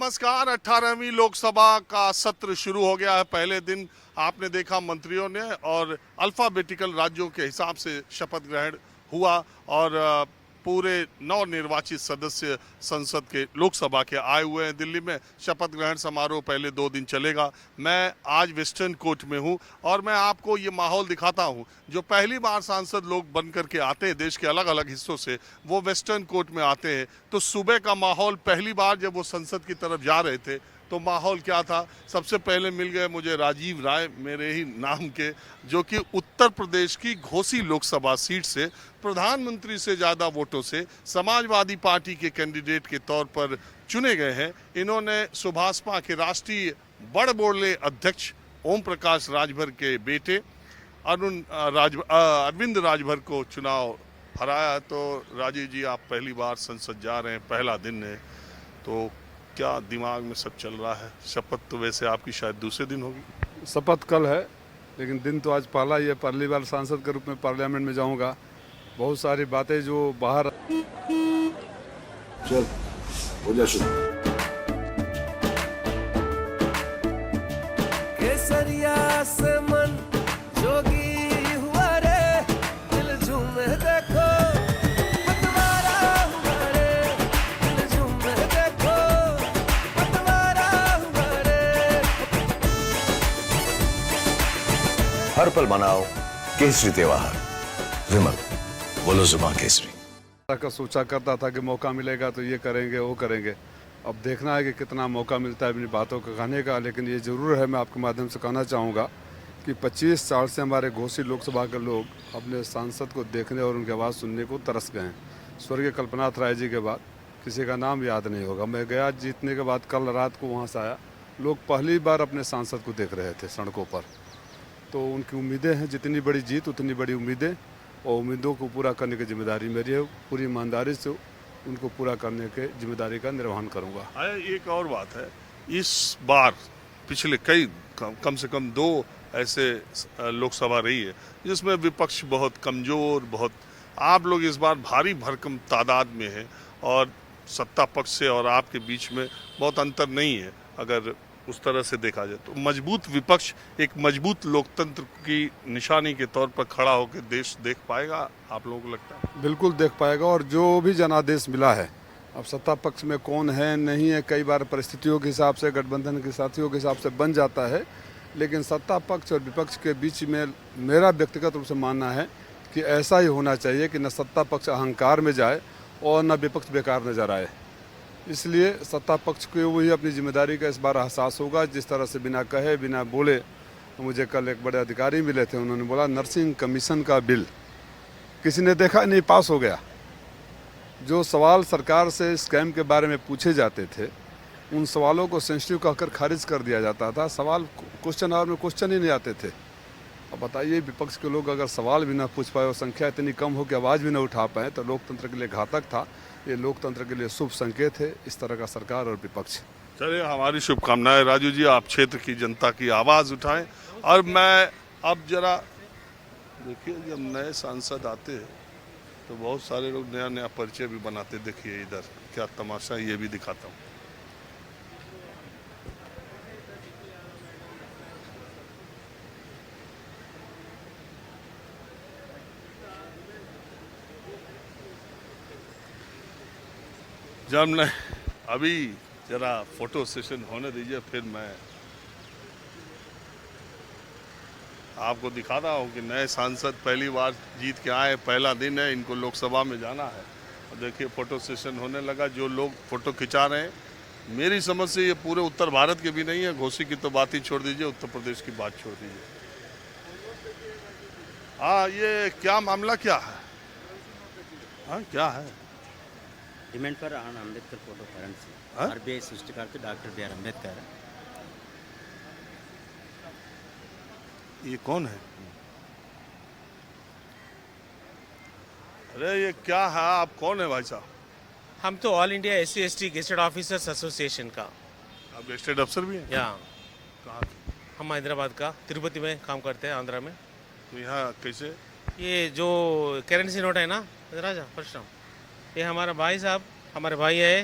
नमस्कार। 18वीं लोकसभा का सत्र शुरू हो गया है। पहले दिन आपने देखा मंत्रियों ने और अल्फाबेटिकल राज्यों के हिसाब से शपथ ग्रहण हुआ और पूरे नवनिर्वाचित सदस्य संसद के लोकसभा के आए हुए हैं दिल्ली में। शपथ ग्रहण समारोह पहले 2 दिन चलेगा। मैं आज वेस्टर्न कोर्ट में हूं और मैं आपको ये माहौल दिखाता हूं। जो पहली बार सांसद लोग बन करके आते हैं देश के अलग अलग हिस्सों से, वो वेस्टर्न कोर्ट में आते हैं। तो सुबह का माहौल, पहली बार जब वो संसद की तरफ जा रहे थे तो माहौल क्या था। सबसे पहले मिल गए मुझे राजीव राय, मेरे ही नाम के, जो कि उत्तर प्रदेश की घोसी लोकसभा सीट से प्रधानमंत्री से ज़्यादा वोटों से समाजवादी पार्टी के कैंडिडेट के तौर पर चुने गए हैं। इन्होंने सुभाषपा के राष्ट्रीय बड़बोले अध्यक्ष ओम प्रकाश राजभर के बेटे अरविंद राजभर को चुनाव हराया। तो राजीव जी, आप पहली बार संसद जा रहे हैं, पहला दिन है, तो क्या दिमाग में सब चल रहा है? शपथ तो वैसे आपकी शायद दूसरे दिन होगी। शपथ कल है, लेकिन दिन तो आज पहला ही है। पहली बार सांसद के रूप में पार्लियामेंट में जाऊंगा। बहुत सारी बातें जो बाहर चल हो जा शुरू। केसरिया से मन जोगी हुआ रे, दिल झूमे देखो पतवारा हुआ रे, दिल झूमे देखो पतवारा हुआ रे। हर पल मनाओ केसरी त्योहार। विमल, बोलो जुबान केसरी। का सोचा करता था कि मौका मिलेगा तो ये करेंगे वो करेंगे। अब देखना है कि कितना मौका मिलता है अपनी बातों को कहने का। लेकिन ये ज़रूर है, मैं आपके माध्यम से कहना चाहूँगा कि 25 साल से हमारे घोसी लोकसभा के लोग अपने सांसद को देखने और उनकी आवाज़ सुनने को तरस गए हैं। स्वर्गीय कल्पनाथ राय जी के बाद किसी का नाम याद नहीं होगा। मैं गया जीतने के बाद, कल रात को वहाँ से आया। लोग पहली बार अपने सांसद को देख रहे थे सड़कों पर। तो उनकी उम्मीदें हैं, जितनी बड़ी जीत उतनी बड़ी उम्मीदें, और उम्मीदों को पूरा करने की जिम्मेदारी मेरी है। पूरी ईमानदारी से उनको पूरा करने के जिम्मेदारी का निर्वहन करूंगा। एक और बात है, इस बार पिछले कम से कम 2 ऐसे लोकसभा रही है जिसमें विपक्ष बहुत कमजोर, बहुत, आप लोग इस बार भारी भरकम तादाद में हैं और सत्ता पक्ष से और आपके बीच में बहुत अंतर नहीं है। अगर उस तरह से देखा जाए तो मजबूत विपक्ष एक मजबूत लोकतंत्र की निशानी के तौर पर खड़ा होकर देश देख पाएगा, आप लोगों को लगता है? बिल्कुल देख पाएगा। और जो भी जनादेश मिला है, अब सत्ता पक्ष में कौन है नहीं है, कई बार परिस्थितियों के हिसाब से, गठबंधन के साथियों के हिसाब से बन जाता है। लेकिन सत्ता पक्ष और विपक्ष के बीच में मेरा व्यक्तिगत रूप से मानना है कि ऐसा ही होना चाहिए कि न सत्ता पक्ष अहंकार में जाए और न विपक्ष बेकार नजर आए। इसलिए सत्ता पक्ष को वही अपनी जिम्मेदारी का इस बार एहसास होगा। जिस तरह से बिना कहे बिना बोले, मुझे कल एक बड़े अधिकारी मिले थे, उन्होंने बोला नर्सिंग कमीशन का बिल किसी ने देखा नहीं, पास हो गया। जो सवाल सरकार से स्कैम के बारे में पूछे जाते थे, उन सवालों को सेंसिटिव कहकर खारिज कर दिया जाता था। सवाल क्वेश्चन आवर में क्वेश्चन ही नहीं आते थे। अब बताइए, विपक्ष के लोग अगर सवाल भी ना पूछ पाए और संख्या इतनी कम हो कि आवाज़ भी ना उठा पाए, तो लोकतंत्र के लिए घातक था। ये लोकतंत्र के लिए शुभ संकेत है इस तरह का सरकार और विपक्ष। चलिए, हमारी शुभकामनाएं राजू जी, आप क्षेत्र की जनता की आवाज़ उठाएं। और मैं अब जरा देखिए, जब नए सांसद आते हैं तो बहुत सारे लोग नया नया परिचय भी बनाते। देखिए इधर क्या तमाशा, ये भी दिखाता हूँ। जब मैं अभी जरा फोटो सेशन होने दीजिए, फिर मैं आपको दिखाता हूँ कि नए सांसद पहली बार जीत के आए, पहला दिन है, इनको लोकसभा में जाना है। और देखिए फोटो सेशन होने लगा। जो लोग फोटो खिंचा रहे हैं, मेरी समझ से ये पूरे उत्तर भारत के भी नहीं है। घोसी की तो बात ही छोड़ दीजिए, उत्तर प्रदेश की बात छोड़ दीजिए। हाँ, ये क्या मामला क्या है? हाँ, क्या है? Demand for Ambedkar photo currency, RBI सृष्टिकर्ता डॉक्टर बी आर अंबेडकर। ये कौन है? अरे ये क्या है? आप कौन है भाई साहब? हम तो all India SC/ST gazetted officers association का। आप गेस्टेड अफसर भी हैं? यहाँ कहाँ के? हम हैदराबाद का, तिरुपति में काम करते हैं, आंध्रा में। तो यहाँ कैसे? ये जो करेंसी नोट है ना राजा, फर्स्ट टाइम, ये हमारा भाई साहब, हमारे भाई है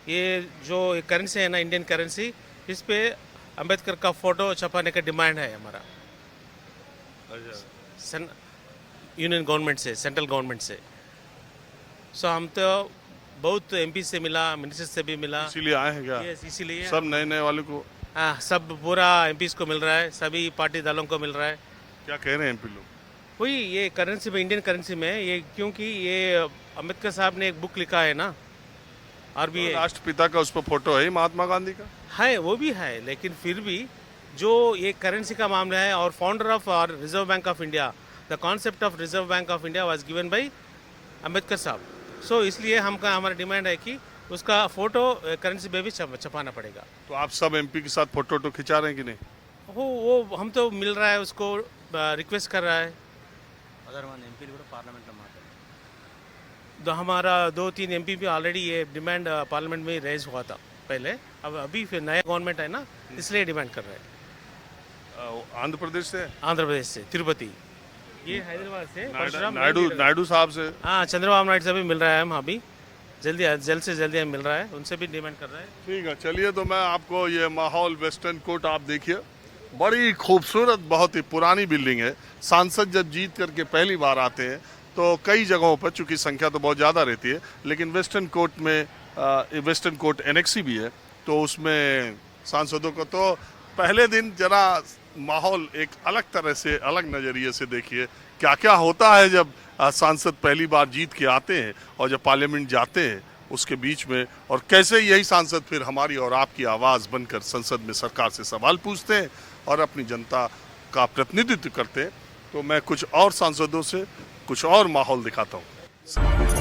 ये जो करेंसी है ना, इंडियन करेंसी, इस पे अंबेडकर का फोटो छपाने का डिमांड है हमारा यूनियन गवर्नमेंट से, सेंट्रल गवर्नमेंट से। सो हम तो बहुत एमपी से मिला, मिनिस्टर से भी मिला। इसीलिए आए हैं क्या? Yes, इसीलिए सब नए नए वाले को हाँ, सब पूरा एमपीज को मिल रहा है, सभी पार्टी दलों को मिल रहा है। क्या कह रहे हैं एमपी लोग? वही ये करेंसी में, इंडियन करेंसी में ये, क्योंकि ये अम्बेडकर साहब ने एक बुक लिखा है ना, और भी राष्ट्रपिता का उस पर फोटो है ही महात्मा गांधी का। है, वो भी है, लेकिन फिर भी जो ये करेंसी का मामला है, और फाउंडर ऑफ और reserve bank of India, the concept of reserve bank of India was given by Ambedkar साहब। सो इसलिए हमारा डिमांड है कि उसका फोटो करेंसी में भी छपाना पड़ेगा। तो आप सब एमपी के साथ फोटो खिंचा रहे हैं कि नहीं? वो हम तो मिल रहा है, उसको रिक्वेस्ट कर रहा है। पार्लियामेंट में तो हमारा 2-3 एमपी भी ऑलरेडी ये डिमांड पार्लियामेंट में रेज हुआ था पहले, अब अभी फिर नया गवर्नमेंट है ना, इसलिए डिमांड कर रहे हैं। आंध्र प्रदेश से? आंध्र प्रदेश से, तिरुपति, ये हैदराबाद से परशुराम नायडू साहब से? हाँ, चंद्रबाबू नायडू से भी मिल रहा है, हम अभी जल्द से जल्दी मिल रहा है, उनसे भी डिमांड कर रहा है। ठीक है, चलिए तो मैं आपको ये माहौल वेस्टर्न कोर्ट आप देखिए, बड़ी खूबसूरत, बहुत ही पुरानी बिल्डिंग है। सांसद जब जीत करके पहली बार आते हैं तो कई जगहों पर, चूंकि संख्या तो बहुत ज़्यादा रहती है, लेकिन वेस्टर्न कोर्ट में वेस्टर्न कोर्ट एनेक्सी भी है, तो उसमें सांसदों को तो पहले दिन जरा माहौल एक अलग तरह से, अलग नज़रिए से देखिए क्या क्या होता है जब सांसद पहली बार जीत के आते हैं और जब पार्लियामेंट जाते हैं उसके बीच में, और कैसे यही सांसद फिर हमारी और आपकी आवाज़ बनकर संसद में सरकार से सवाल पूछते हैं और अपनी जनता का प्रतिनिधित्व करते हैं। तो मैं कुछ और सांसदों से कुछ और माहौल दिखाता हूँ।